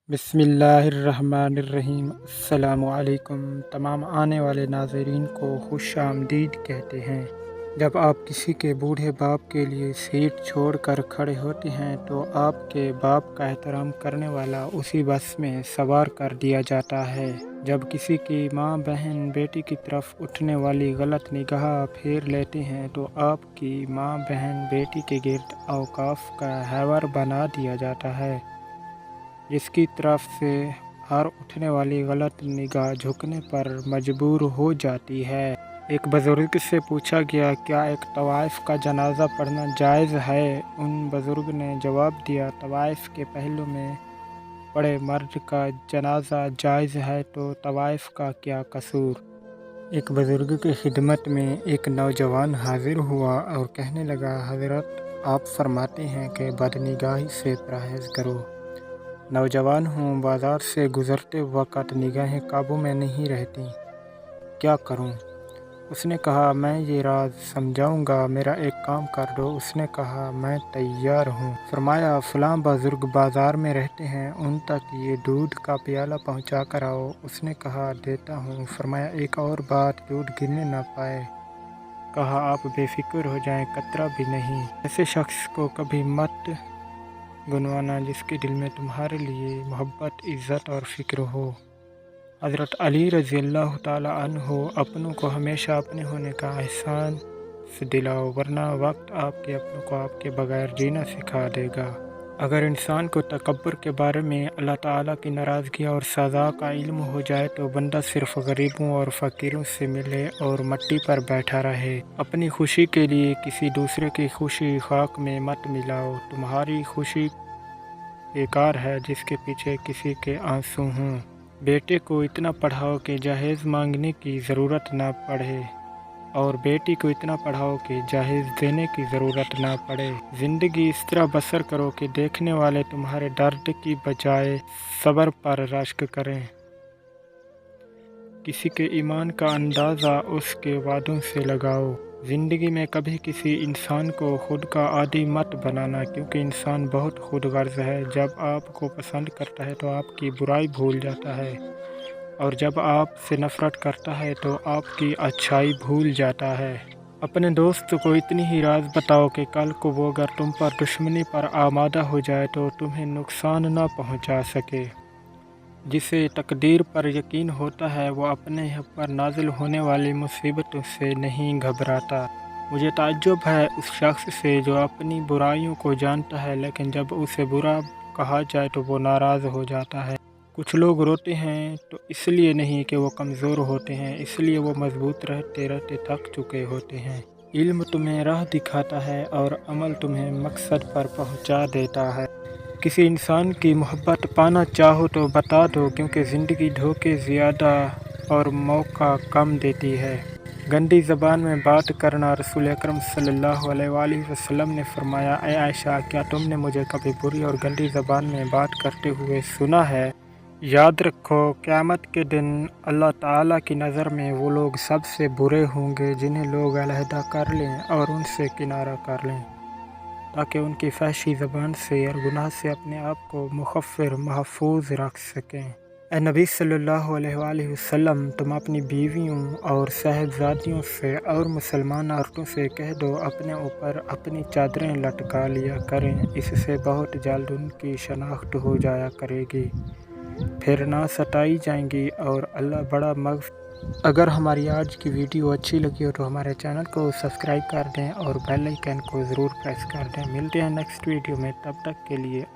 बिस्मिल्लाहिर्रहमानिर्रहीम। अस्सलामु अलैकुम। तमाम आने वाले नाज़रीन को खुश आमदीद कहते हैं। जब आप किसी के बूढ़े बाप के लिए सीट छोड़ कर खड़े होते हैं तो आपके बाप का एहतराम करने वाला उसी बस में सवार कर दिया जाता है। जब किसी की माँ बहन बेटी की तरफ उठने वाली गलत निगाह फेर लेते हैं तो आपकी माँ बहन बेटी के गिर्द औकाफ का हैवर बना दिया जाता है, जिसकी तरफ से हर उठने वाली गलत निगाह झुकने पर मजबूर हो जाती है। एक बुज़ुर्ग से पूछा गया, क्या एक तवाइफ का जनाजा पढ़ना जायज़ है? उन बुज़ुर्ग ने जवाब दिया, तवाइफ के पहलू में पड़े मर्द का जनाजा जायज़ है तो तवाइफ का क्या कसूर। एक बुज़ुर्ग की खिदमत में एक नौजवान हाजिर हुआ और कहने लगा, हज़रत आप फरमाते हैं कि बदनिगाही से परहेज़ करो। नौजवान हूँ, बाज़ार से गुज़रते वक़्त निगाहें काबू में नहीं रहती, क्या करूँ? उसने कहा, मैं ये राज समझाऊँगा, मेरा एक काम कर दो। उसने कहा, मैं तैयार हूँ। फरमाया, फ़लाँ बुज़ुर्ग बाज़ार में रहते हैं, उन तक ये दूध का प्याला पहुँचा कर आओ। उसने कहा, देता हूँ। फरमाया, एक और बात, दूध गिरने न पाए। कहा, आप बेफिक्र हो जाएं, कतरा भी नहीं। ऐसे शख्स को कभी मत गुनवाना जिसके दिल में तुम्हारे लिए मोहब्बत, इज़्ज़त और फ़िक्र हो। हज़रत अली रज़ी अल्लाह ताला अन्हो अपनों को हमेशा अपने होने का एहसान दिलाओ, वरना वक्त आपके अपनों को आपके बगैर जीना सिखा देगा। अगर इंसान को तकब्बुर के बारे में अल्लाह ताला की नाराज़गी और सज़ा का इल्म हो जाए तो बंदा सिर्फ़ गरीबों और फ़कीरों से मिले और मट्टी पर बैठा रहे। अपनी खुशी के लिए किसी दूसरे की खुशी खाक में मत मिलाओ। तुम्हारी खुशी बेकार है जिसके पीछे किसी के आंसू हों। बेटे को इतना पढ़ाओ कि जहेज़ मांगने की ज़रूरत ना पड़े और बेटी को इतना पढ़ाओ कि जहेज़ देने की ज़रूरत ना पड़े। ज़िंदगी इस तरह बसर करो कि देखने वाले तुम्हारे दर्द की बजाय सब्र पर रश्क करें। किसी के ईमान का अंदाज़ा उसके वादों से लगाओ। ज़िंदगी में कभी किसी इंसान को खुद का आदी मत बनाना, क्योंकि इंसान बहुत खुद गर्ज़ है। जब आपको पसंद करता है तो आपकी बुराई भूल जाता है, और जब आपसे नफ़रत करता है तो आपकी अच्छाई भूल जाता है। अपने दोस्त को इतनी ही राज बताओ कि कल को वो अगर तुम पर दुश्मनी पर आमादा हो जाए तो तुम्हें नुकसान ना पहुंचा सके। जिसे तकदीर पर यकीन होता है वो अपने पर नाजिल होने वाली मुसीबतों से नहीं घबराता। मुझे ताज्जुब है उस शख्स से जो अपनी बुराइयों को जानता है लेकिन जब उसे बुरा कहा जाए तो वो नाराज़ हो जाता है। कुछ लोग रोते हैं तो इसलिए नहीं कि वो कमज़ोर होते हैं, इसलिए वो मजबूत रहते रहते थक चुके होते हैं। इल्म तुम्हें राह दिखाता है और अमल तुम्हें मकसद पर पहुंचा देता है। किसी इंसान की मोहब्बत पाना चाहो तो बता दो, क्योंकि ज़िंदगी धोखे ज़्यादा और मौका कम देती है। गंदी ज़बान में बात करना, रसूल अकरम सल्लल्लाहु अलैहि वसल्लम ने फरमाया, ऐ आयशा, क्या तुमने मुझे कभी बुरी और गंदी ज़बान में बात करते हुए सुना है? याद रखो, क़यामत के दिन अल्लाह ताला की नज़र में वो लोग सबसे बुरे होंगे जिन्हें लोग अलहदा कर लें और उनसे किनारा कर लें, ताकि उनकी फहशी ज़बान से और गुनाह से अपने आप को मुखफ़िर महफूज रख सकें। ए नबी सल्लल्लाहु अलैहि वसल्लम, तुम अपनी बीवियों और साहिबजादियों से और मुसलमान औरतों से कह दो अपने ऊपर अपनी चादरें लटका लिया करें, इससे बहुत जल्द उनकी शनाख्त हो जाया करेगी, फिर ना सताई जाएंगी और अल्लाह बड़ा मग़फ़िर। अगर हमारी आज की वीडियो अच्छी लगी हो तो हमारे चैनल को सब्सक्राइब कर दें और बेल आइकन को ज़रूर प्रेस कर दें। मिलते हैं नेक्स्ट वीडियो में, तब तक के लिए